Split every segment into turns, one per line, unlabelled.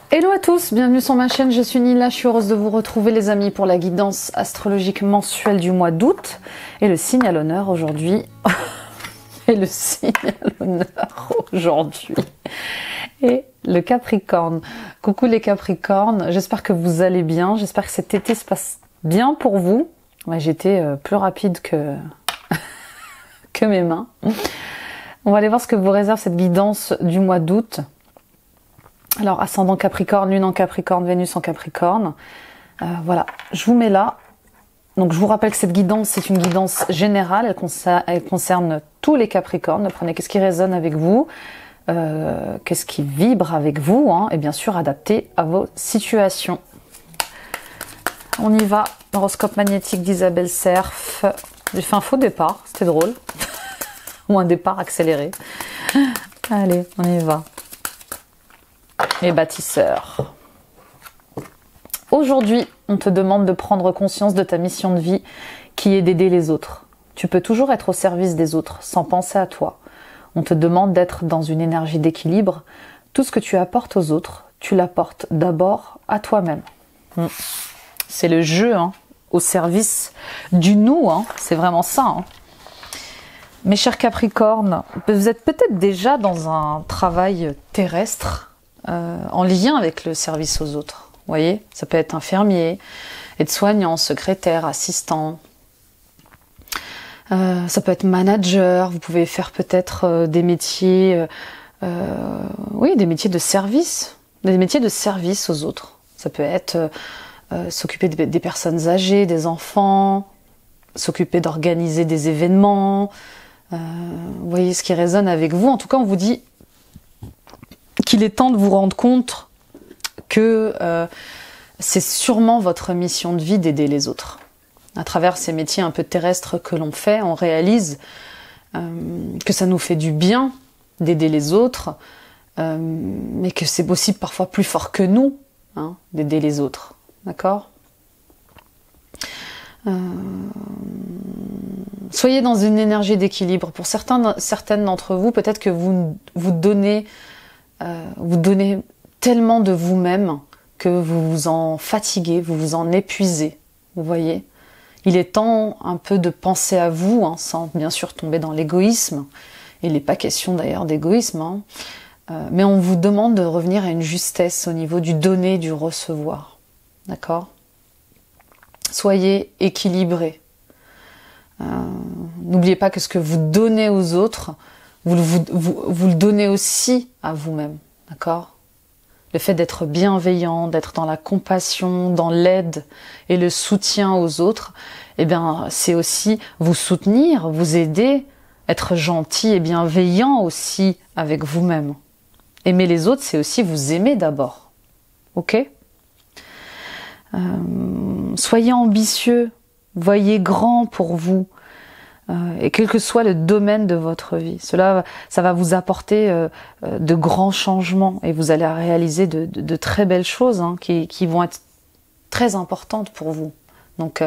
Hello à tous, bienvenue sur ma chaîne, je suis Nila, je suis heureuse de vous retrouver les amis pour la guidance astrologique mensuelle du mois d'août. Et le signe à l'honneur aujourd'hui, et le signe à l'honneur aujourd'hui est le Capricorne. Coucou les Capricornes, j'espère que vous allez bien, j'espère que cet été se passe bien pour vous. Ouais, j'étais plus rapide que, que mes mains. On va aller voir ce que vous réserve cette guidance du mois d'août. Alors, ascendant Capricorne, Lune en Capricorne, Vénus en Capricorne. Voilà, je vous mets là. Donc, je vous rappelle que cette guidance, c'est une guidance générale. Elle concerne tous les Capricornes. Prenez qu'est-ce qui résonne avec vous, qu'est-ce qui vibre avec vous, hein, et bien sûr, adapté à vos situations. On y va. Horoscope magnétique d'Isabelle Serf. J'ai fait un faux départ, c'était drôle. Ou un départ accéléré. Allez, on y va. Les bâtisseurs. Aujourd'hui, on te demande de prendre conscience de ta mission de vie qui est d'aider les autres. Tu peux toujours être au service des autres sans penser à toi. On te demande d'être dans une énergie d'équilibre. Tout ce que tu apportes aux autres, tu l'apportes d'abord à toi-même. C'est le jeu, hein, au service du nous, hein, c'est vraiment ça. Hein. Mes chers Capricornes, vous êtes peut-être déjà dans un travail terrestre, en lien avec le service aux autres. Vous voyez, ça peut être infirmier, aide-soignant, secrétaire, assistant. Ça peut être manager. Vous pouvez faire peut-être des métiers, oui, des métiers de service, des métiers de service aux autres. Ça peut être s'occuper des personnes âgées, des enfants, s'occuper d'organiser des événements. Vous voyez ce qui résonne avec vous. En tout cas, on vous dit qu'il est temps de vous rendre compte que c'est sûrement votre mission de vie d'aider les autres. À travers ces métiers un peu terrestres que l'on fait, on réalise que ça nous fait du bien d'aider les autres, mais que c'est aussi parfois plus fort que nous, hein, d'aider les autres. D'accord ? Soyez dans une énergie d'équilibre. Pour certaines d'entre vous, peut-être que vous donnez tellement de vous-même que vous vous en fatiguez, vous vous en épuisez. Vous voyez ? Il est temps un peu de penser à vous, hein, sans bien sûr tomber dans l'égoïsme. Il n'est pas question d'ailleurs d'égoïsme, hein. Mais on vous demande de revenir à une justesse au niveau du donner, du recevoir. D'accord ? Soyez équilibrés. N'oubliez pas que ce que vous donnez aux autres, vous le donnez aussi à vous-même, d'accord ? Le fait d'être bienveillant, d'être dans la compassion, dans l'aide et le soutien aux autres, eh bien, c'est aussi vous soutenir, vous aider, être gentil et bienveillant aussi avec vous-même. Aimer les autres, c'est aussi vous aimer d'abord, ok ? Soyez ambitieux, voyez grand pour vous. Et quel que soit le domaine de votre vie, ça va vous apporter de grands changements et vous allez réaliser de très belles choses, hein, qui vont être très importantes pour vous. Donc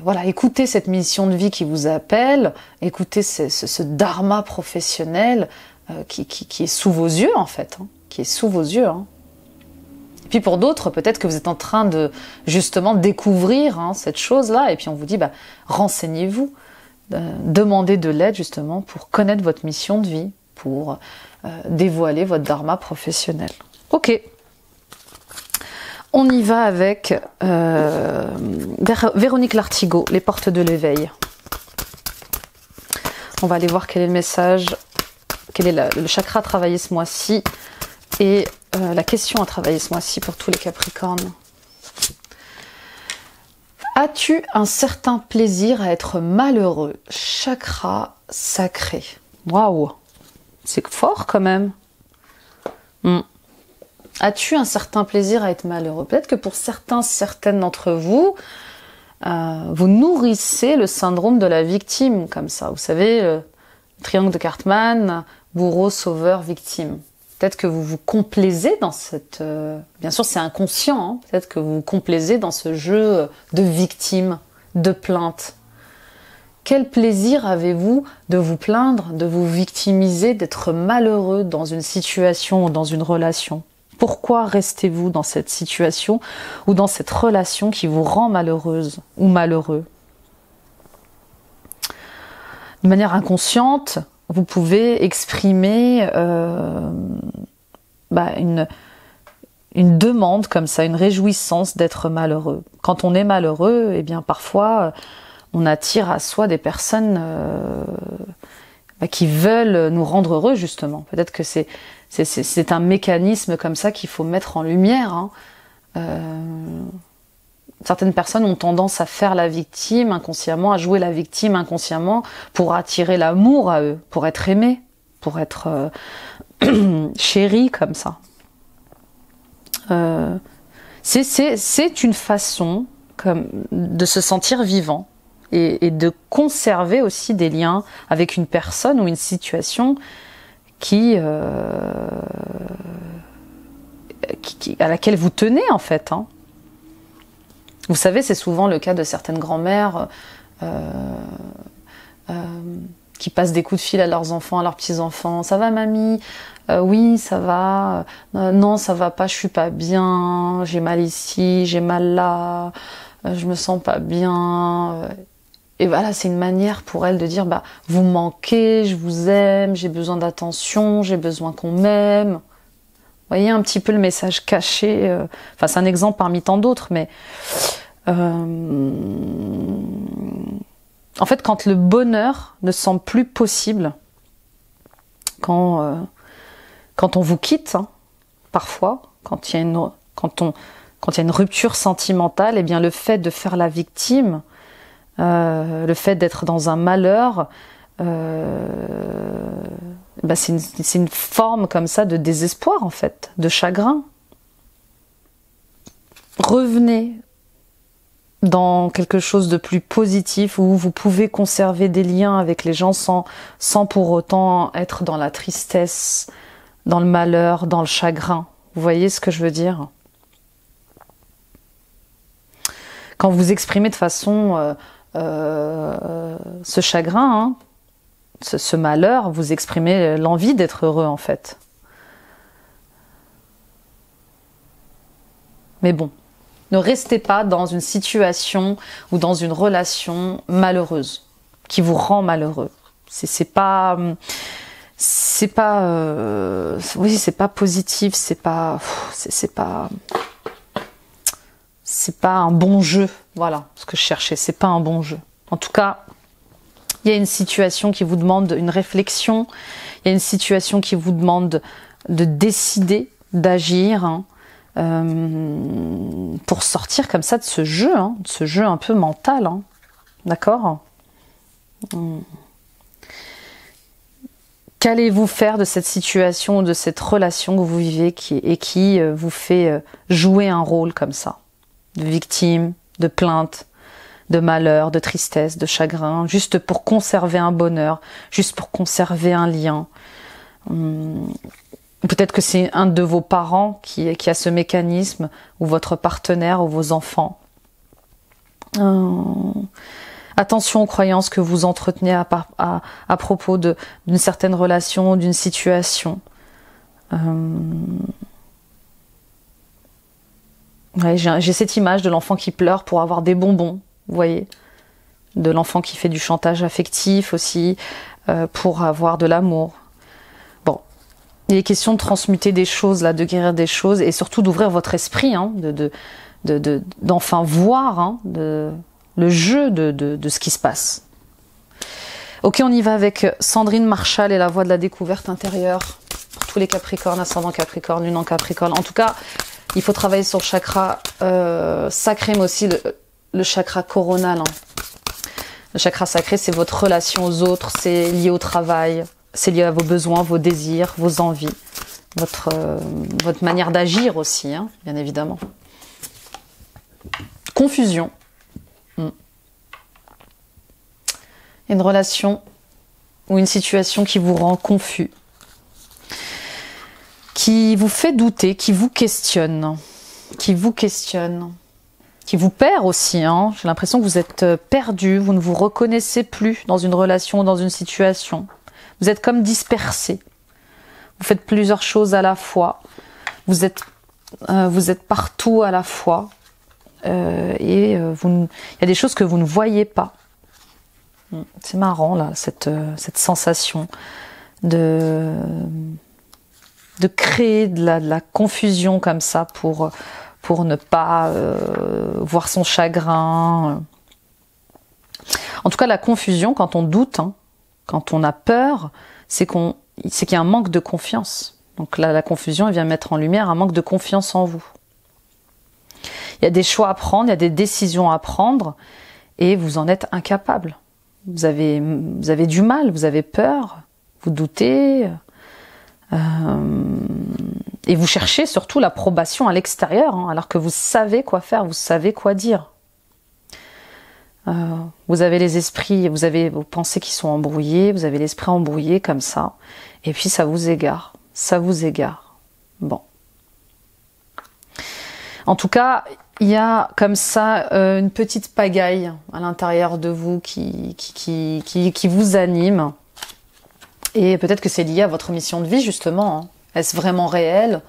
voilà, écoutez cette mission de vie qui vous appelle, écoutez ce dharma professionnel qui est sous vos yeux en fait, hein, qui est sous vos yeux. Hein. Et puis pour d'autres, peut-être que vous êtes en train de justement découvrir, hein, cette chose-là, et puis on vous dit, renseignez-vous. Demandez de l'aide justement pour connaître votre mission de vie, pour dévoiler votre dharma professionnel. Ok, on y va avec Véronique Lartigot, les portes de l'éveil. On va aller voir quel est le message, quel est le chakra à travailler ce mois-ci et la question à travailler ce mois-ci pour tous les Capricornes. As-tu un certain plaisir à être malheureux? Chakra sacré. Waouh, c'est fort quand même. As-tu un certain plaisir à être malheureux? Peut-être que pour certaines d'entre vous, vous nourrissez le syndrome de la victime, comme ça. Vous savez, le triangle de Cartman, bourreau, sauveur, victime. Peut-être que vous vous complaisez dans cette... bien sûr, c'est inconscient. Hein, peut-être que vous vous complaisez dans ce jeu de victime, de plainte. Quel plaisir avez-vous de vous plaindre, de vous victimiser, d'être malheureux dans une situation ou dans une relation? Pourquoi restez-vous dans cette situation ou dans cette relation qui vous rend malheureuse ou malheureux? De manière inconsciente, vous pouvez exprimer une demande comme ça, une réjouissance d'être malheureux. Quand on est malheureux, eh bien parfois on attire à soi des personnes qui veulent nous rendre heureux justement. Peut-être que c'est un mécanisme comme ça qu'il faut mettre en lumière. Hein. Certaines personnes ont tendance à faire la victime inconsciemment, à jouer la victime inconsciemment pour attirer l'amour à eux, pour être aimés, pour être chéris comme ça. C'est une façon de se sentir vivant et de conserver aussi des liens avec une personne ou une situation à laquelle vous tenez en fait. Hein. Vous savez, c'est souvent le cas de certaines grand-mères qui passent des coups de fil à leurs enfants, à leurs petits-enfants. Ça va, mamie? Oui, ça va. Non, ça va pas, je suis pas bien. J'ai mal ici, j'ai mal là. Je me sens pas bien. Et voilà, c'est une manière pour elle de dire, vous me manquez, je vous aime, j'ai besoin d'attention, j'ai besoin qu'on m'aime. Vous voyez un petit peu le message caché. Enfin, c'est un exemple parmi tant d'autres, mais en fait, quand le bonheur ne semble plus possible, quand on vous quitte, hein, parfois, quand il y a une rupture sentimentale, eh bien le fait de faire la victime, le fait d'être dans un malheur, c'est une forme comme ça de désespoir en fait, de chagrin. Revenez dans quelque chose de plus positif où vous pouvez conserver des liens avec les gens sans pour autant être dans la tristesse, dans le malheur, dans le chagrin. Vous voyez ce que je veux dire? Quand vous exprimez de façon ce chagrin, hein, ce malheur, vous exprimez l'envie d'être heureux en fait. Mais bon, ne restez pas dans une situation ou dans une relation malheureuse qui vous rend malheureux. C'est pas positif, c'est pas un bon jeu. Voilà ce que je cherchais, c'est pas un bon jeu. En tout cas, il y a une situation qui vous demande une réflexion, il y a une situation qui vous demande de décider, d'agir, hein, pour sortir comme ça de ce jeu un peu mental, hein. D'accord? Qu'allez-vous faire de cette situation ou de cette relation que vous vivez qui vous fait jouer un rôle comme ça, de victime, de plainte, de malheur, de tristesse, de chagrin, juste pour conserver un bonheur, juste pour conserver un lien. Peut-être que c'est un de vos parents qui a ce mécanisme, ou votre partenaire, ou vos enfants. Attention aux croyances que vous entretenez à propos d'une certaine relation, d'une situation. Ouais, j'ai cette image de l'enfant qui pleure pour avoir des bonbons, vous voyez, de l'enfant qui fait du chantage affectif aussi, pour avoir de l'amour. Bon, il est question de transmuter des choses, là, de guérir des choses, et surtout d'ouvrir votre esprit, hein, d'enfin voir, hein, le jeu de ce qui se passe. Ok, on y va avec Sandrine Marshall et la voie de la découverte intérieure. Pour tous les Capricornes, ascendant Capricorne, lune en Capricorne. En tout cas, il faut travailler sur le chakra sacré, mais aussi le chakra coronal. Hein. Le chakra sacré, c'est votre relation aux autres, c'est lié au travail, c'est lié à vos besoins, vos désirs, vos envies, votre manière d'agir aussi, hein, bien évidemment. Confusion. Une relation ou une situation qui vous rend confus, qui vous fait douter, qui vous questionne, qui vous perd aussi. Hein. J'ai l'impression que vous êtes perdu, vous ne vous reconnaissez plus dans une relation ou dans une situation. Vous êtes comme dispersé. Vous faites plusieurs choses à la fois. vous êtes partout à la fois et il y a des choses que vous ne voyez pas. C'est marrant là, cette sensation de créer de la confusion comme ça pour ne pas voir son chagrin. En tout cas, la confusion, quand on doute, hein, quand on a peur, c'est qu'il y a un manque de confiance. Donc là, la confusion, elle vient mettre en lumière un manque de confiance en vous. Il y a des choix à prendre, il y a des décisions à prendre, et vous en êtes incapable. Vous avez du mal, vous avez peur, vous doutez, et vous cherchez surtout l'approbation à l'extérieur, hein, alors que vous savez quoi faire, vous savez quoi dire. Vous avez les esprits, vous avez vos pensées qui sont embrouillées, vous avez l'esprit embrouillé comme ça, et puis ça vous égare, Bon. En tout cas, il y a comme ça une petite pagaille à l'intérieur de vous qui vous anime, et peut-être que c'est lié à votre mission de vie justement. Hein. Est-ce vraiment réel?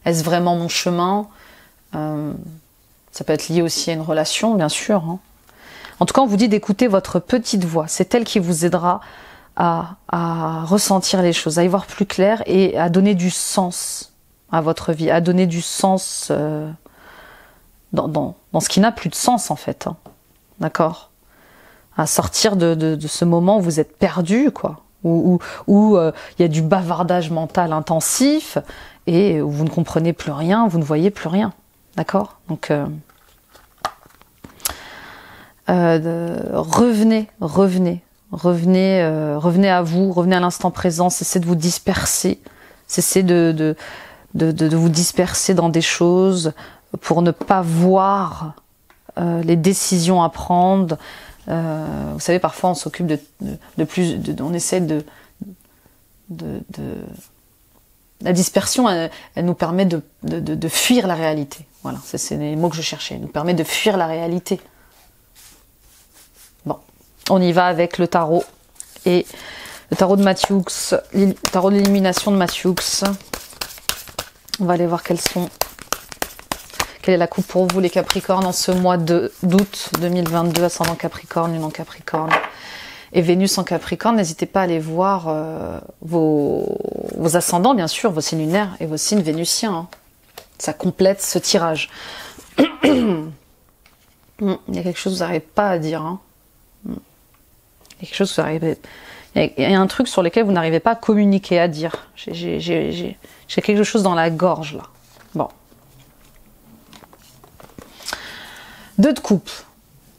Est-ce vraiment mon chemin? Ça peut être lié aussi à une relation, bien sûr. Hein. En tout cas, on vous dit d'écouter votre petite voix. C'est elle qui vous aidera à ressentir les choses, à y voir plus clair et à donner du sens à votre vie, à donner du sens dans ce qui n'a plus de sens en fait. Hein. D'accord? À sortir de ce moment où vous êtes perdu, quoi. Où y a du bavardage mental intensif et où vous ne comprenez plus rien, vous ne voyez plus rien. D'accord? Donc revenez à vous, revenez à l'instant présent, cessez de vous disperser, cessez de vous disperser dans des choses pour ne pas voir les décisions à prendre. Vous savez, parfois on s'occupe on essaie la dispersion, elle nous permet de fuir la réalité. Voilà, c'est les mots que je cherchais. Elle nous permet de fuir la réalité. Bon, on y va avec le tarot et le tarot de Matthew, le tarot de l'illumination de Matthew. On va aller voir quelle est la coupe pour vous les Capricornes en ce mois d'août 2022, ascendant Capricorne, lune en Capricorne et Vénus en Capricorne. N'hésitez pas à aller voir vos ascendants, bien sûr, vos signes lunaires et vos signes vénusiens. Hein. Ça complète ce tirage. Il y a quelque chose que vous n'arrivez pas à dire. Hein. Il y a quelque chose que vous arrivez... Il y a un truc sur lequel vous n'arrivez pas à communiquer, à dire. J'ai quelque chose dans la gorge, là. Bon. 2 de coupe.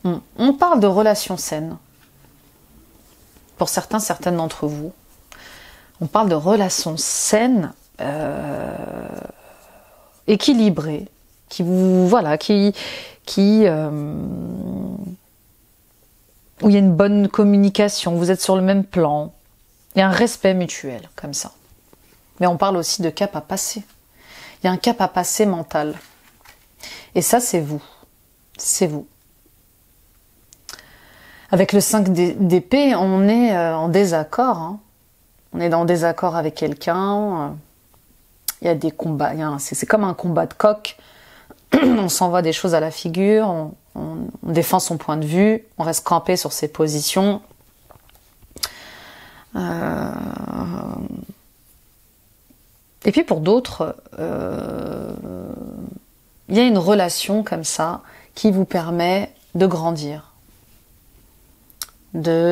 On parle de relations saines. Pour certaines d'entre vous. On parle de relations saines, équilibrées, qui vous... Voilà, où il y a une bonne communication, vous êtes sur le même plan, il y a un respect mutuel, comme ça. Mais on parle aussi de cap à passer. Il y a un cap à passer mental. Et ça, c'est vous. C'est vous. Avec le 5 d'épée, on est en désaccord. Hein. On est en désaccord avec quelqu'un. Il y a des combats. C'est comme un combat de coq. On s'envoie des choses à la figure. On défend son point de vue. On reste campé sur ses positions. Et puis pour d'autres, il y a une relation comme ça qui vous permet de grandir, d'éviter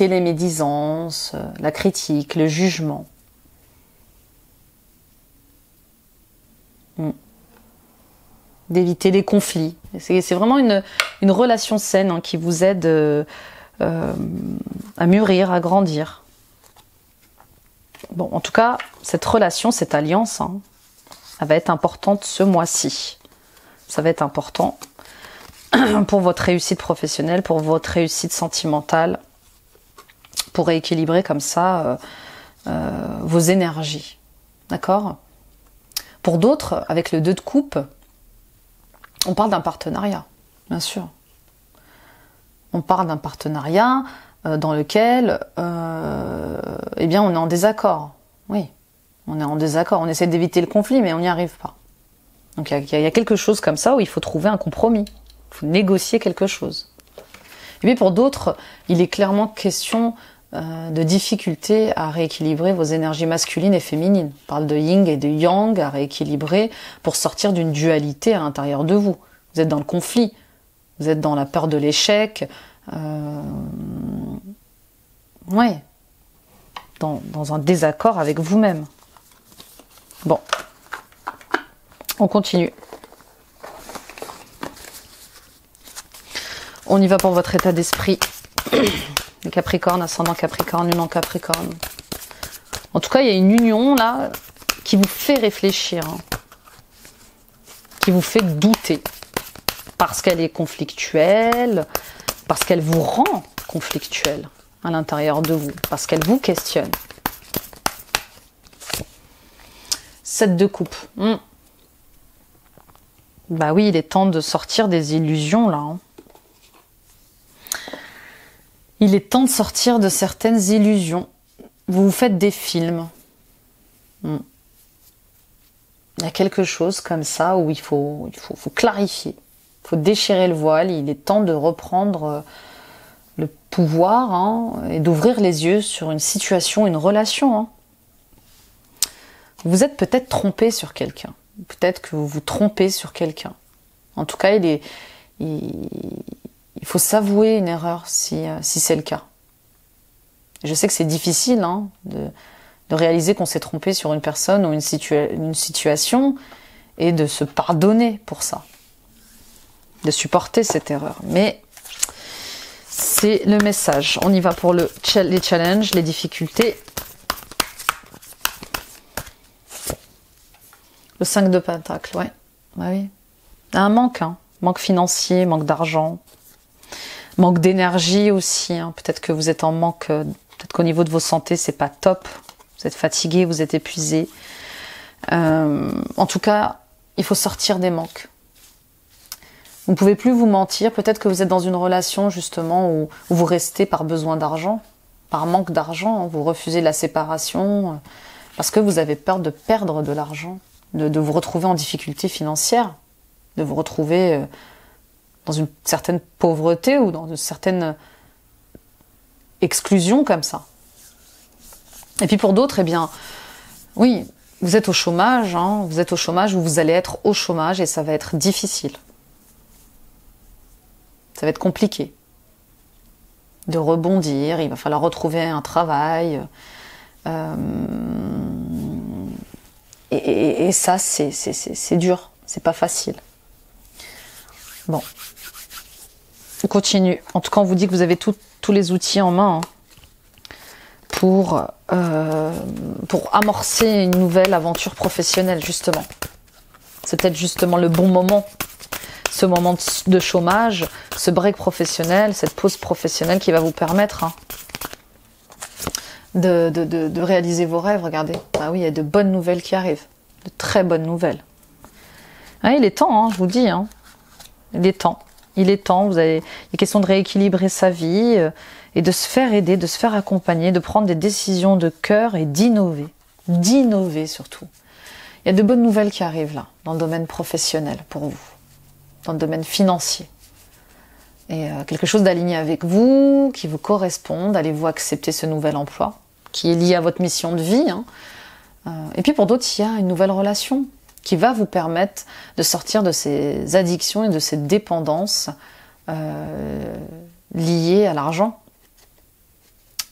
les médisances, la critique, le jugement. D'éviter les conflits. C'est vraiment une relation saine hein, qui vous aide à mûrir, à grandir. Bon, en tout cas, cette relation, cette alliance, hein, elle va être importante ce mois-ci. Ça va être important pour votre réussite professionnelle, pour votre réussite sentimentale, pour rééquilibrer comme ça vos énergies. D'accord ? Pour d'autres, avec le 2 de coupe, on parle d'un partenariat, bien sûr. On parle d'un partenariat dans lequel eh bien, on est en désaccord. Oui. On est en désaccord, on essaie d'éviter le conflit, mais on n'y arrive pas. Donc il y a quelque chose comme ça où il faut trouver un compromis. Il faut négocier quelque chose. Et puis pour d'autres, il est clairement question de difficulté à rééquilibrer vos énergies masculines et féminines. On parle de yin et de yang à rééquilibrer pour sortir d'une dualité à l'intérieur de vous. Vous êtes dans le conflit, vous êtes dans la peur de l'échec, ouais, dans un désaccord avec vous-même. Bon, on continue. On y va pour votre état d'esprit. Les Capricornes, ascendant Capricorne, lune en Capricorne. En tout cas, il y a une union là qui vous fait réfléchir, hein, qui vous fait douter. Parce qu'elle est conflictuelle, parce qu'elle vous rend conflictuel à l'intérieur de vous, parce qu'elle vous questionne. 7 de coupe. Bah oui, il est temps de sortir des illusions là. Hein. Il est temps de sortir de certaines illusions. Vous vous faites des films. Il y a quelque chose comme ça où il faut clarifier. Il faut déchirer le voile. Il est temps de reprendre le pouvoir, hein, et d'ouvrir les yeux sur une situation, une relation. Hein. Vous êtes peut-être trompé sur quelqu'un. Peut-être que vous vous trompez sur quelqu'un. En tout cas, il faut s'avouer une erreur si c'est le cas. Je sais que c'est difficile, hein, de réaliser qu'on s'est trompé sur une personne ou une situation et de se pardonner pour ça. De supporter cette erreur. Mais c'est le message. On y va pour les challenges, les difficultés. Le 5 de Pentacle, ouais. Bah oui. Un manque, hein. Manque financier, manque d'argent. Manque d'énergie aussi. Hein. Peut-être que vous êtes en manque. Peut-être qu'au niveau de vos santé, c'est pas top. Vous êtes fatigué, vous êtes épuisé. En tout cas, il faut sortir des manques. Vous ne pouvez plus vous mentir. Peut-être que vous êtes dans une relation justement où vous restez par besoin d'argent, par manque d'argent. Vous refusez la séparation parce que vous avez peur de perdre de l'argent, de vous retrouver en difficulté financière, de vous retrouver dans une certaine pauvreté ou dans une certaine exclusion comme ça. Et puis pour d'autres, eh bien, oui, vous êtes au chômage, hein, vous êtes au chômage ou vous allez être au chômage et ça va être difficile. Ça va être compliqué de rebondir, il va falloir retrouver un travail. Et ça, c'est dur, c'est pas facile. Bon, on continue. En tout cas, on vous dit que vous avez tous les outils en main, hein, pour amorcer une nouvelle aventure professionnelle, justement. C'est peut-être justement le bon moment. Ce moment de chômage, ce break professionnel, cette pause professionnelle qui va vous permettre, hein, de réaliser vos rêves. Regardez, ah oui, il y a de bonnes nouvelles qui arrivent, de très bonnes nouvelles. Ah, il est temps, hein, je vous dis, hein. Il est temps, il est temps. Il est question de rééquilibrer sa vie et de se faire aider, de se faire accompagner, de prendre des décisions de cœur et d'innover surtout. Il y a de bonnes nouvelles qui arrivent là, dans le domaine professionnel pour vous. Dans le domaine financier. Et quelque chose d'aligné avec vous, qui vous corresponde. Allez-vous accepter ce nouvel emploi, qui est lié à votre mission de vie, hein. Et puis pour d'autres, il y a une nouvelle relation qui va vous permettre de sortir de ces addictions et de ces dépendances liées à l'argent.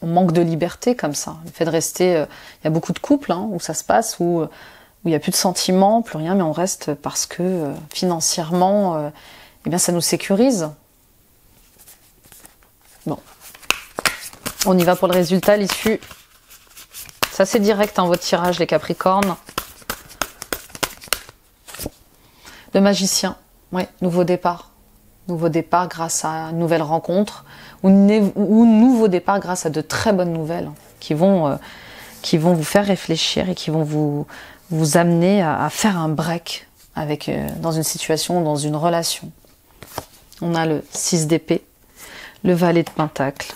On manque de liberté comme ça. Le fait de rester... il y a beaucoup de couples, hein, où ça se passe, où il n'y a plus de sentiments, plus rien, mais on reste parce que financièrement, eh bien, ça nous sécurise. Bon. On y va pour le résultat, l'issue. C'est assez direct, hein, votre tirage, les Capricornes. Le Magicien. Oui, nouveau départ. Nouveau départ grâce à une nouvelle rencontre. Ou nouveau départ grâce à de très bonnes nouvelles, hein, qui vont vous faire réfléchir et qui vont vous amener à faire un break dans une situation, dans une relation. On a le 6 d'épée, le valet de pentacle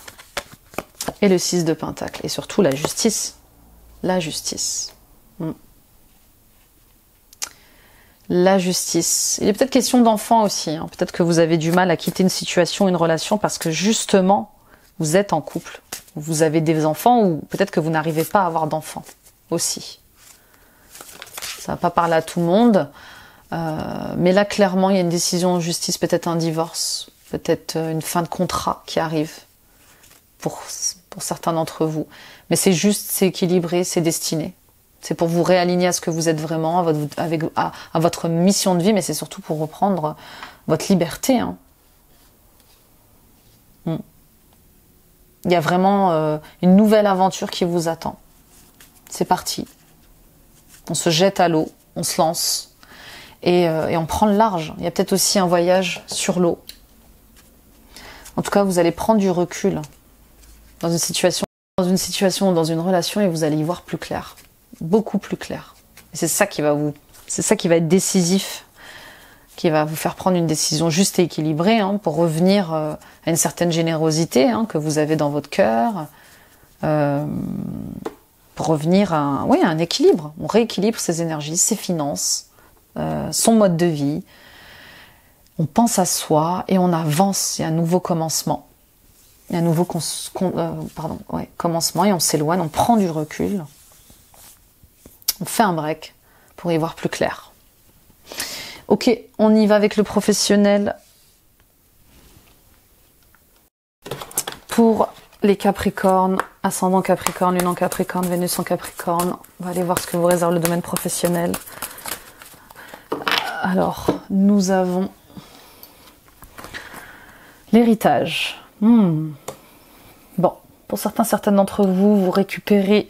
et le 6 de pentacle. Et surtout la justice. La justice. La justice. Il est peut-être question d'enfant aussi. Hein. Peut-être que vous avez du mal à quitter une situation, une relation, parce que justement, vous êtes en couple. Vous avez des enfants, ou peut-être que vous n'arrivez pas à avoir d'enfants aussi. Ça va pas parler à tout le monde. Mais là, clairement, il y a une décision en justice, peut-être un divorce, peut-être une fin de contrat qui arrive pour certains d'entre vous. Mais c'est juste, c'est équilibré, c'est destiné. C'est pour vous réaligner à ce que vous êtes vraiment, à votre mission de vie, mais c'est surtout pour reprendre votre liberté. Hein. Il y a vraiment une nouvelle aventure qui vous attend. C'est parti. On se jette à l'eau, on se lance et on prend le large. Il y a peut-être aussi un voyage sur l'eau. En tout cas, vous allez prendre du recul dans une situation ou dans une relation et vous allez y voir plus clair. Beaucoup plus clair. Et c'est ça qui va être décisif, qui va vous faire prendre une décision juste et équilibrée hein, pour revenir à une certaine générosité hein, que vous avez dans votre cœur, pour revenir à un équilibre. On rééquilibre ses énergies, ses finances, son mode de vie. On pense à soi et on avance. Il y a un nouveau commencement. Il y a un nouveau commencement et on s'éloigne, on prend du recul. On fait un break pour y voir plus clair. Ok, on y va avec le professionnel. Pour les Capricornes, ascendant Capricorne, lune en Capricorne, Vénus en Capricorne. On va aller voir ce que vous réserve le domaine professionnel. Alors, nous avons l'héritage. Bon, pour certaines d'entre vous, vous récupérez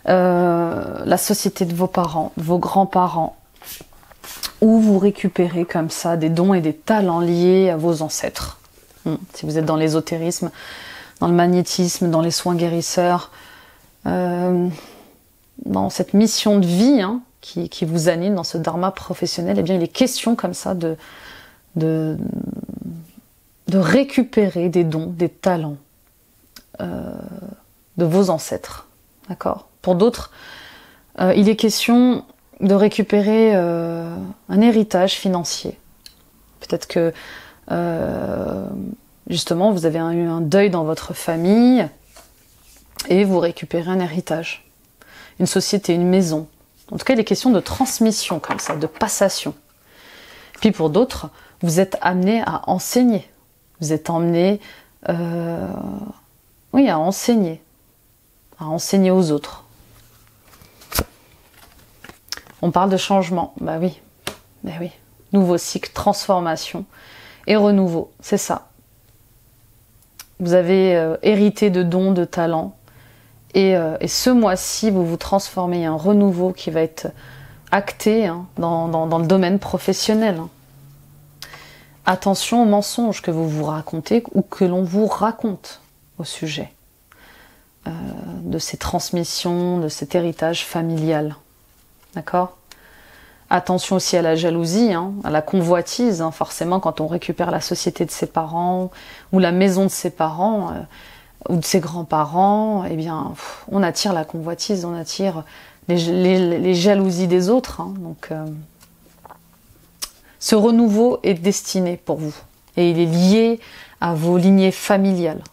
la société de vos parents, de vos grands-parents, ou vous récupérez comme ça des dons et des talents liés à vos ancêtres. Si vous êtes dans l'ésotérisme, dans le magnétisme, dans les soins guérisseurs, dans cette mission de vie hein, qui vous anime, dans ce dharma professionnel, eh bien il est question comme ça de récupérer des dons, des talents de vos ancêtres. D'accord ? Pour d'autres, il est question de récupérer un héritage financier. Peut-être que justement vous avez eu un deuil dans votre famille et vous récupérez un héritage, une société, une maison. En tout cas, il est question de transmission comme ça, de passation. Puis pour d'autres, vous êtes amené à enseigner. Vous êtes emmené à enseigner aux autres. On parle de changement, bah oui. Nouveau cycle, transformation et renouveau, c'est ça. Vous avez hérité de dons, de talents, et ce mois-ci, vous vous transformez. Il y a un renouveau qui va être acté hein, dans le domaine professionnel. Hein. Attention aux mensonges que vous vous racontez ou que l'on vous raconte au sujet de ces transmissions, de cet héritage familial. D'accord ? Attention aussi à la jalousie, hein, à la convoitise. Hein, forcément, quand on récupère la société de ses parents ou la maison de ses parents ou de ses grands-parents, eh bien, on attire la convoitise, on attire les jalousies des autres. Hein, donc, ce renouveau est destiné pour vous et il est lié à vos lignées familiales.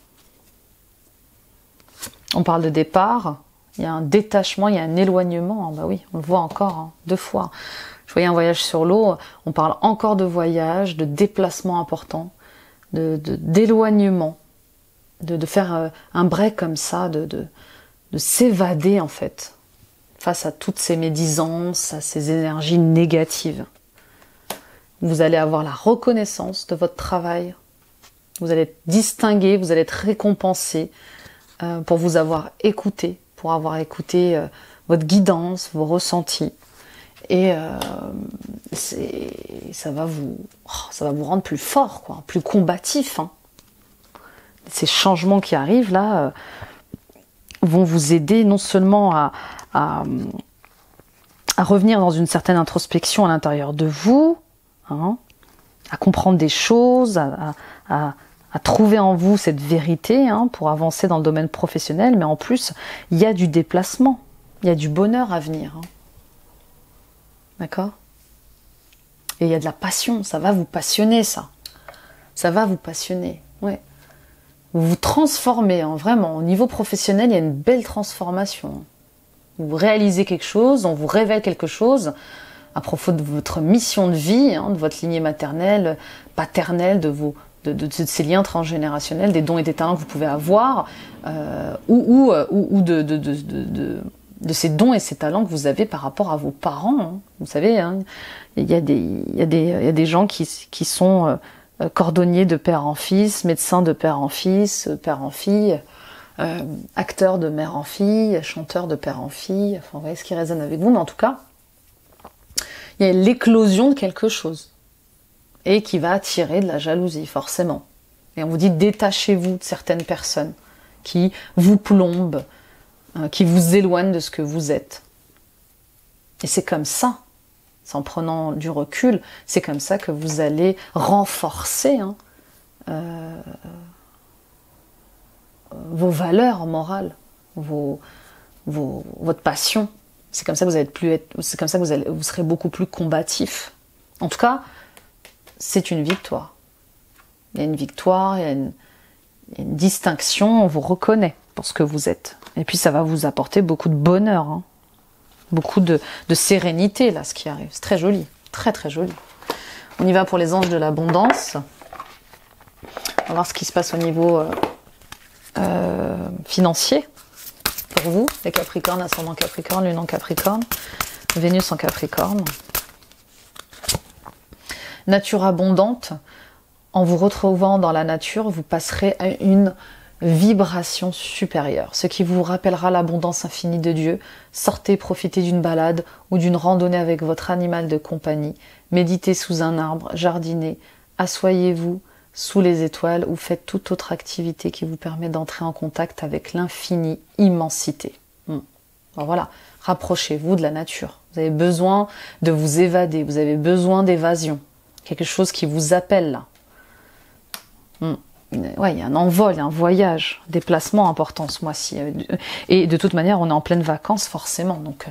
On parle de départ. Il y a un détachement, il y a un éloignement. Bah oui, on le voit encore hein, 2 fois. Je voyais un voyage sur l'eau. On parle encore de voyage, de déplacement important, d'éloignement, de faire un break comme ça, de s'évader en fait face à toutes ces médisances, à ces énergies négatives. Vous allez avoir la reconnaissance de votre travail. Vous allez être distingué, vous allez être récompensé pour vous avoir écouté. Pour avoir écouté votre guidance, vos ressentis. Et ça va vous rendre plus fort, quoi, plus combatif. Hein. Ces changements qui arrivent là vont vous aider non seulement à revenir dans une certaine introspection à l'intérieur de vous, hein, à comprendre des choses, à trouver en vous cette vérité hein, pour avancer dans le domaine professionnel, mais en plus, il y a du déplacement, il y a du bonheur à venir. Hein. D'accord? Et il y a de la passion, ça va vous passionner, ça. Ça va vous passionner, ouais. Vous vous transformez, hein, vraiment. Au niveau professionnel, il y a une belle transformation. Vous réalisez quelque chose, on vous révèle quelque chose à propos de votre mission de vie, hein, de votre lignée maternelle, paternelle, de ces liens transgénérationnels, des dons et des talents que vous pouvez avoir, ou de ces dons et ces talents que vous avez par rapport à vos parents. Hein. Vous savez, hein, il y a des gens qui sont cordonniers de père en fils, médecins de père en fils, père en fille, acteurs de mère en fille, chanteurs de père en fille. Enfin, vous voyez ce qui résonne avec vous, mais en tout cas, il y a l'éclosion de quelque chose et qui va attirer de la jalousie, forcément. Et on vous dit, détachez-vous de certaines personnes qui vous plombent, qui vous éloignent de ce que vous êtes. Et c'est comme ça, en prenant du recul, c'est comme ça que vous allez renforcer vos valeurs morales, votre passion. C'est comme ça que vous serez beaucoup plus combatif. En tout cas, c'est une victoire. Il y a une victoire, il y a une distinction, on vous reconnaît pour ce que vous êtes. Et puis ça va vous apporter beaucoup de bonheur, hein. Beaucoup de sérénité, là, ce qui arrive. C'est très joli, très très joli. On y va pour les anges de l'abondance. On va voir ce qui se passe au niveau financier. Pour vous, les Capricornes, ascendant Capricorne, Lune en Capricorne, Vénus en Capricorne. Nature abondante, en vous retrouvant dans la nature, vous passerez à une vibration supérieure, ce qui vous rappellera l'abondance infinie de Dieu. Sortez, profitez d'une balade ou d'une randonnée avec votre animal de compagnie, méditez sous un arbre, jardinez, asseyez-vous sous les étoiles ou faites toute autre activité qui vous permet d'entrer en contact avec l'infinie immensité. Ben voilà, rapprochez-vous de la nature. Vous avez besoin de vous évader, vous avez besoin d'évasion. Quelque chose qui vous appelle là. Ouais, il y a un envol, il y a un voyage, déplacement important ce mois-ci. Et de toute manière, on est en pleine vacances forcément, donc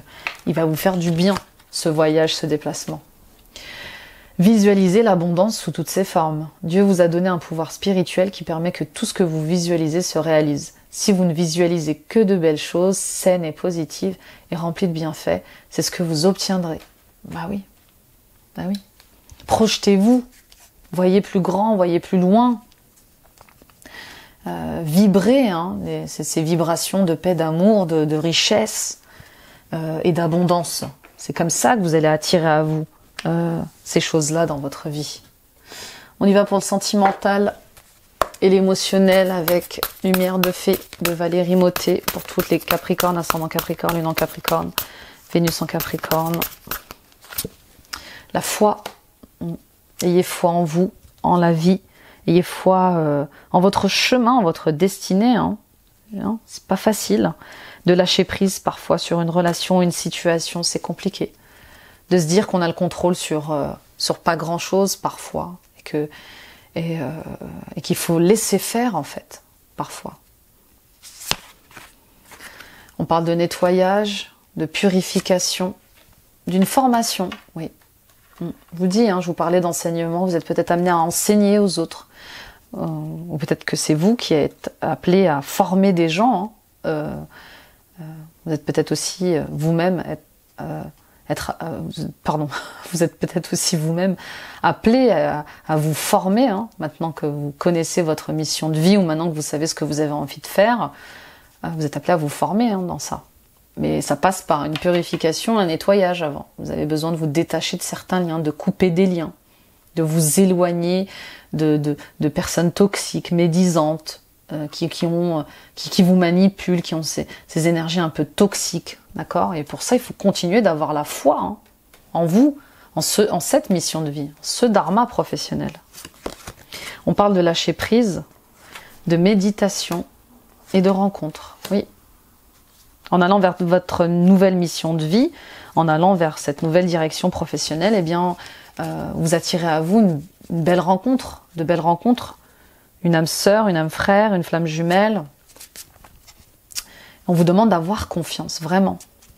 il va vous faire du bien ce voyage, ce déplacement. Visualisez l'abondance sous toutes ses formes. Dieu vous a donné un pouvoir spirituel qui permet que tout ce que vous visualisez se réalise. Si vous ne visualisez que de belles choses, saines et positives, et remplies de bienfaits, c'est ce que vous obtiendrez. Bah oui. Projetez-vous, voyez plus grand, voyez plus loin. Vibrez, hein, ces vibrations de paix, d'amour, de richesse et d'abondance. C'est comme ça que vous allez attirer à vous ces choses-là dans votre vie. On y va pour le sentimental et l'émotionnel avec Lumière de Fée de Valérie Mottet pour toutes les Capricornes, ascendant Capricorne, Lune en Capricorne, Vénus en Capricorne. La foi, ayez foi en vous, en la vie, ayez foi en votre chemin, en votre destinée. C'est pas facile de lâcher prise parfois sur une relation, une situation, c'est compliqué. De se dire qu'on a le contrôle sur pas grand-chose parfois et qu'il faut laisser faire en fait, parfois. On parle de nettoyage, de purification, d'une formation, oui. Je vous dis, je vous parlais d'enseignement, vous êtes peut-être amené à enseigner aux autres. Ou peut-être que c'est vous qui êtes appelé à former des gens. Vous êtes peut-être aussi vous-même vous êtes peut-être aussi vous-même appelé à vous former, maintenant que vous connaissez votre mission de vie ou maintenant que vous savez ce que vous avez envie de faire, vous êtes appelé à vous former dans ça. Mais ça passe par une purification, un nettoyage avant. Vous avez besoin de vous détacher de certains liens, de couper des liens, de vous éloigner de personnes toxiques, médisantes, qui vous manipulent, qui ont ces énergies un peu toxiques, d'accord? Et pour ça, il faut continuer d'avoir la foi en vous, en cette mission de vie, ce dharma professionnel. On parle de lâcher prise, de méditation et de rencontre, oui. En allant vers votre nouvelle mission de vie, en allant vers cette nouvelle direction professionnelle, eh bien, vous attirez à vous une belle rencontre, de belles rencontres, une âme sœur, une âme frère, une flamme jumelle. On vous demande d'avoir confiance, vraiment.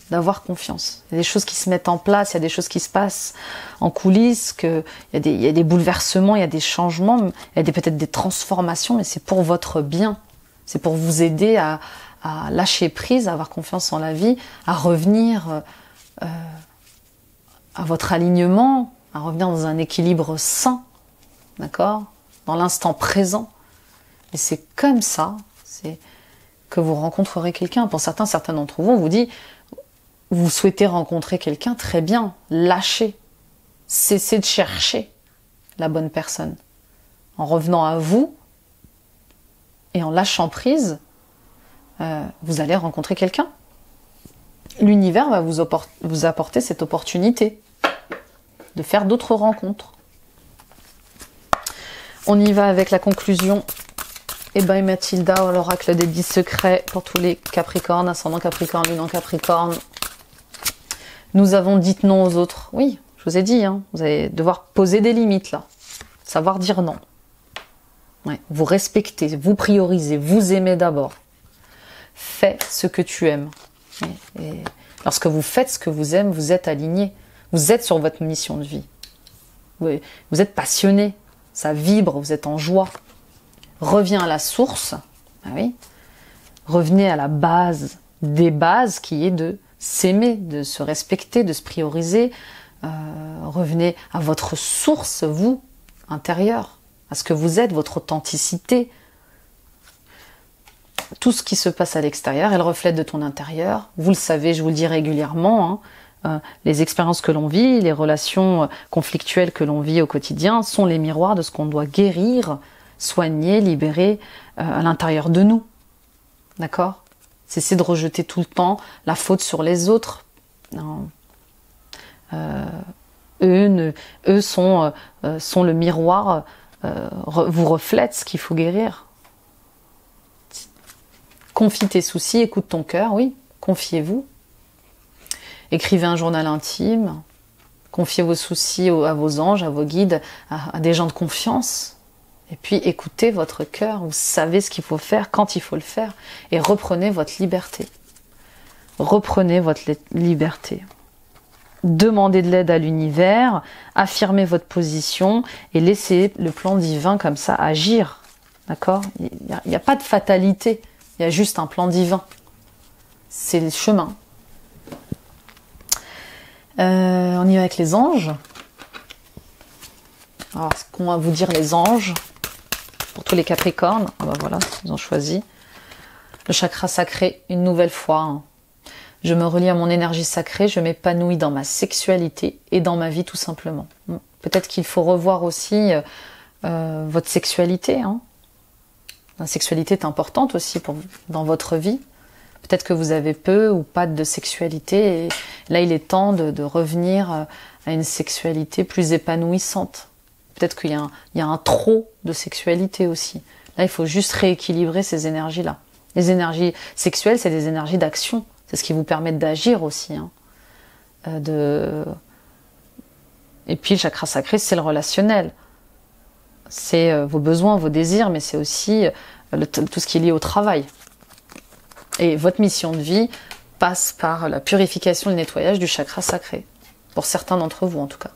d'avoir confiance. Il y a des choses qui se mettent en place, il y a des choses qui se passent en coulisses, il y a des bouleversements, il y a des changements, il y a peut-être des transformations, mais c'est pour votre bien. C'est pour vous aider à lâcher prise, à avoir confiance en la vie, à revenir à votre alignement, à revenir dans un équilibre sain, d'accord, dans l'instant présent. Et c'est comme ça, c'est que vous rencontrerez quelqu'un. Pour certains d'entre vous, on vous dit, vous souhaitez rencontrer quelqu'un, très bien, lâchez, cessez de chercher la bonne personne. En revenant à vous et en lâchant prise, vous allez rencontrer quelqu'un. L'univers va vous apporter cette opportunité de faire d'autres rencontres. On y va avec la conclusion. Et ben Mathilda, l'oracle des 10 secrets pour tous les Capricornes, ascendant Capricorne, lune en Capricorne. Nous avons dit non aux autres. Oui, je vous ai dit, hein, vous allez devoir poser des limites là. Savoir dire non. Ouais, vous respectez, vous priorisez, vous aimez d'abord. Fais ce que tu aimes. Et lorsque vous faites ce que vous aimez, vous êtes aligné. Vous êtes sur votre mission de vie. Vous êtes passionné. Ça vibre, vous êtes en joie. Reviens à la source. Ah oui. Revenez à la base des bases qui est de s'aimer, de se respecter, de se prioriser. Revenez à votre source, vous, intérieure, à ce que vous êtes, votre authenticité. Tout ce qui se passe à l'extérieur est le reflet de ton intérieur. Vous le savez, je vous le dis régulièrement, hein, les expériences que l'on vit, les relations conflictuelles que l'on vit au quotidien sont les miroirs de ce qu'on doit guérir, soigner, libérer à l'intérieur de nous. D'accord ? Cessez de rejeter tout le temps la faute sur les autres. Non. Eux sont le miroir, vous reflètent ce qu'il faut guérir. Confie tes soucis, écoute ton cœur, oui, confiez-vous. Écrivez un journal intime, confiez vos soucis à vos anges, à vos guides, à des gens de confiance. Et puis écoutez votre cœur, vous savez ce qu'il faut faire, quand il faut le faire, et reprenez votre liberté. Reprenez votre liberté. Demandez de l'aide à l'univers, affirmez votre position et laissez le plan divin comme ça agir. D'accord ? Il n'y a pas de fatalité. Il y a juste un plan divin. C'est le chemin. On y va avec les anges. Alors, ce qu'on va vous dire les anges, pour tous les Capricornes, ah ben voilà, ils ont choisi. Le chakra sacré, une nouvelle fois. Hein. Je me relie à mon énergie sacrée, je m'épanouis dans ma sexualité et dans ma vie tout simplement. Peut-être qu'il faut revoir aussi votre sexualité, hein. La sexualité est importante aussi dans votre vie. Peut-être que vous avez peu ou pas de sexualité. Et là, il est temps de revenir à une sexualité plus épanouissante. Peut-être qu'il y a un trop de sexualité aussi. Là, il faut juste rééquilibrer ces énergies-là. Les énergies sexuelles, c'est des énergies d'action. C'est ce qui vous permet d'agir aussi. Hein. Et puis, le chakra sacré, c'est le relationnel. C'est vos besoins, vos désirs, mais c'est aussi tout ce qui est lié au travail. Et votre mission de vie passe par la purification et le nettoyage du chakra sacré. Pour certains d'entre vous, en tout cas.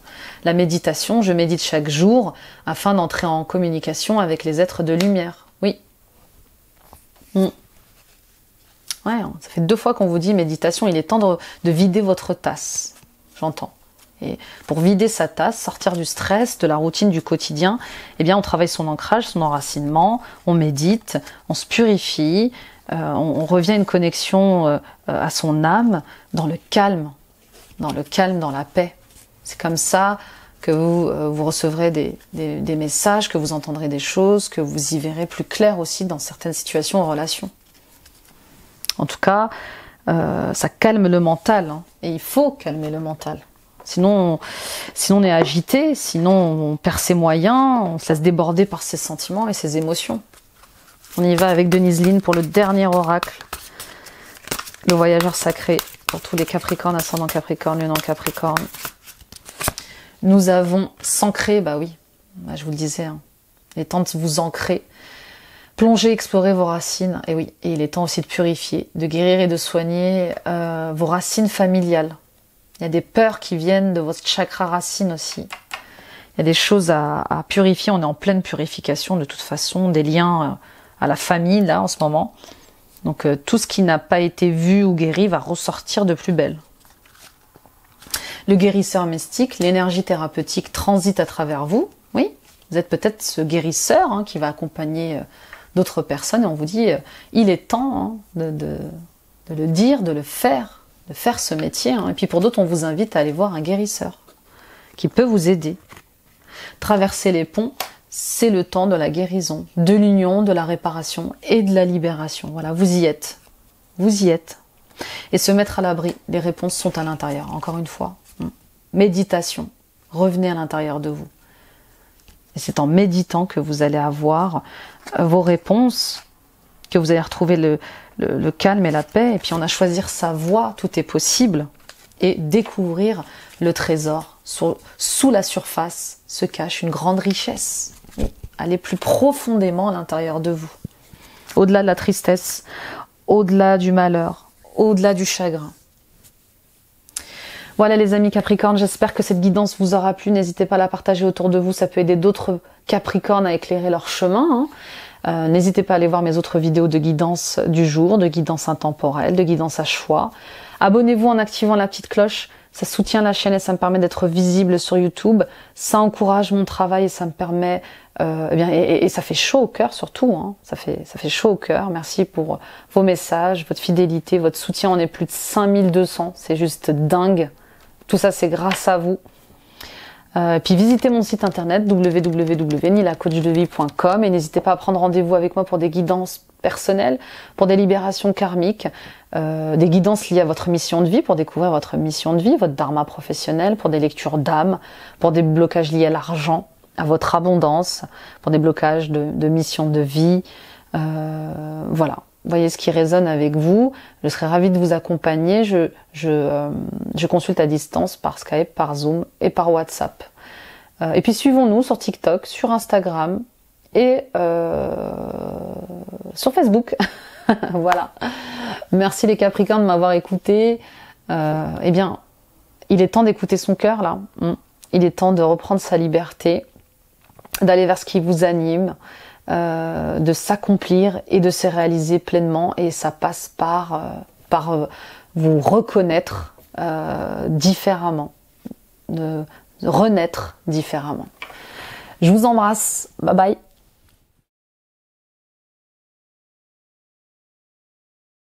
La méditation, je médite chaque jour afin d'entrer en communication avec les êtres de lumière. Oui. Ouais, ça fait 2 fois qu'on vous dit méditation, il est temps de vider votre tasse. J'entends. Et pour vider sa tasse, sortir du stress, de la routine du quotidien, eh bien on travaille son ancrage, son enracinement, on médite, on se purifie, on revient à une connexion à son âme dans le calme, dans la paix. C'est comme ça que vous recevrez des messages, que vous entendrez des choses, que vous y verrez plus clair aussi dans certaines situations en relation. En tout cas, ça calme le mental, hein, et il faut calmer le mental. Sinon on est agité, sinon on perd ses moyens, on se laisse déborder par ses sentiments et ses émotions. On y va avec Denise Line pour le dernier oracle, le voyageur sacré, pour tous les Capricornes, ascendant Capricorne, lune en Capricorne. Nous avons s'ancrer, bah oui, je vous le disais, hein, il est temps de vous ancrer. Plongez, explorez vos racines. Et oui, et il est temps aussi de purifier, de guérir et de soigner vos racines familiales. Il y a des peurs qui viennent de votre chakra racine aussi. Il y a des choses à purifier. On est en pleine purification de toute façon, des liens à la famille là en ce moment. Donc tout ce qui n'a pas été vu ou guéri va ressortir de plus belle. Le guérisseur mystique, l'énergie thérapeutique transite à travers vous. Oui, vous êtes peut-être ce guérisseur qui va accompagner d'autres personnes et on vous dit il est temps de le dire, de faire ce métier. Et puis pour d'autres, on vous invite à aller voir un guérisseur qui peut vous aider. Traverser les ponts, c'est le temps de la guérison, de l'union, de la réparation et de la libération. Voilà, vous y êtes. Vous y êtes. Et se mettre à l'abri, les réponses sont à l'intérieur, encore une fois. Méditation, revenez à l'intérieur de vous. Et c'est en méditant que vous allez avoir vos réponses, que vous allez retrouver le calme et la paix. Et puis on a choisi sa voie, tout est possible. Et découvrir le trésor. Sous la surface se cache une grande richesse. Et allez plus profondément à l'intérieur de vous. Au-delà de la tristesse, au-delà du malheur, au-delà du chagrin. Voilà les amis Capricorne, j'espère que cette guidance vous aura plu. N'hésitez pas à la partager autour de vous, ça peut aider d'autres Capricornes à éclairer leur chemin. N'hésitez pas à aller voir mes autres vidéos de guidance du jour, de guidance intemporelle, de guidance à choix. Abonnez-vous en activant la petite cloche, ça soutient la chaîne et ça me permet d'être visible sur YouTube. Ça encourage mon travail et ça me permet, et ça fait chaud au cœur surtout. Ça fait chaud au cœur. Merci pour vos messages, votre fidélité, votre soutien. On est plus de 5200, c'est juste dingue. Tout ça, c'est grâce à vous. Puis visitez mon site internet www.nilacoachdevie.com et n'hésitez pas à prendre rendez-vous avec moi pour des guidances personnelles, pour des libérations karmiques, des guidances liées à votre mission de vie, pour découvrir votre mission de vie, votre dharma professionnel, pour des lectures d'âme, pour des blocages liés à l'argent, à votre abondance, pour des blocages de mission de vie. Voilà. Voyez ce qui résonne avec vous. Je serais ravie de vous accompagner. Je consulte à distance par Skype, par Zoom et par WhatsApp. Et puis suivons-nous sur TikTok, sur Instagram et sur Facebook. Voilà. Merci les Capricornes de m'avoir écouté. Eh bien, il est temps d'écouter son cœur là. Il est temps de reprendre sa liberté, d'aller vers ce qui vous anime. De s'accomplir et de se réaliser pleinement et ça passe par vous reconnaître différemment, de renaître différemment. Je vous embrasse, bye bye.